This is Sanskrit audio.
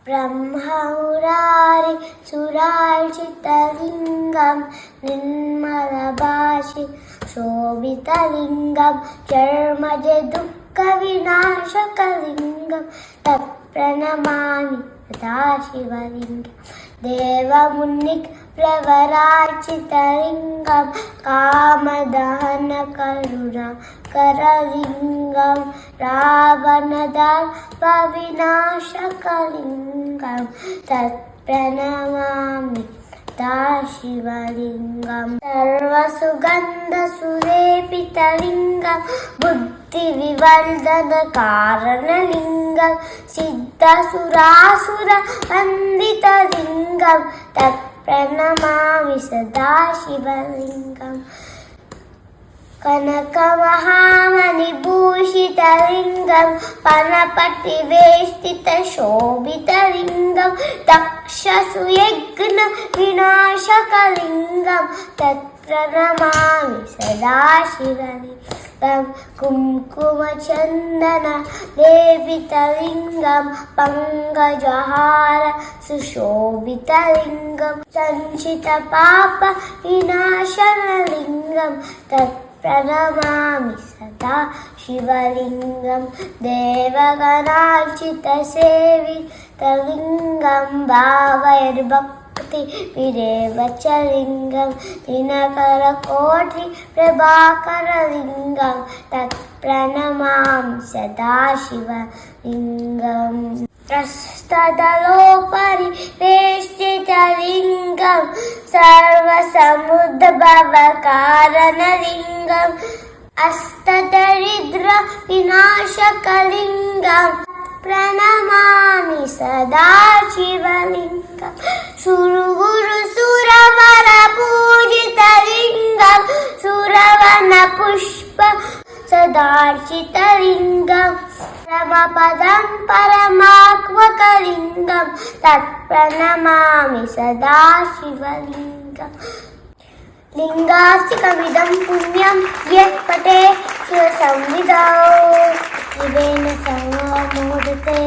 ब्रह्ममुरारि सुरार्चितलिङ्गं निर्मलभाषि शोभितलिङ्गं चर्मज दुःखविनाशकलिङ्गं तत्प्रणमामि सदाशिवलिङ्गं देवमुनिः प्रवरार्चितलिङ्गं कामदहनकरुणाकरलिङ्गं रावणदर्पविनाशकलिङ्गं तत्प्रणमामि सदाशिवलिङ्गं सर्वसुगन्धसुलेपितलिङ्गं बुद्धिविवर्धनकारणलिङ्गं सिद्धसुरासुरवन्दितलिङ्गं तत्प्रणमामि सदाशिवलिङ्गम् कनकमहामणिभूषितलिङ्गं पनपटिवेष्टितशोभितलिङ्गं दक्षसुयज्ञविनाशकलिङ्गं तत्प्रणमामि सदाशिवलिङ्गं कुङ्कुमचन्दनलेपितलिङ्गं पङ्कजहार सुशोभितलिङ्गं संशितपापविनाशनलिङ्गं प्रणमामि सदा शिवलिङ्गं देवगणार्चितसेवितलिङ्गं भावैर्भक्तिभिरेव च लिङ्गं दिनकरकोटिप्रभाकरलिङ्गं तत्प्रणमामि सदा शिवलिङ्गम् प्रस्तदलोपरि वेष्टितलिङ्गं सर्वसमुद्भवकारणलिङ्गम् अष्टदरिद्रविनाशकलिङ्गं प्रणमामि सदा शिवलिङ्गं सुरगुरुसुरवरपूजितलिङ्गं सुरवनपुष्प सदार्चितलिङ्गं परमपदं परमात्मकलिङ्गं तत्प्रणमामि सदा शिवलिङ्गम् लिङ्गास्तिकमिदं पुण्यं यत् पठेत् शिवसंविदौ शिवेन सर्वं मोदते।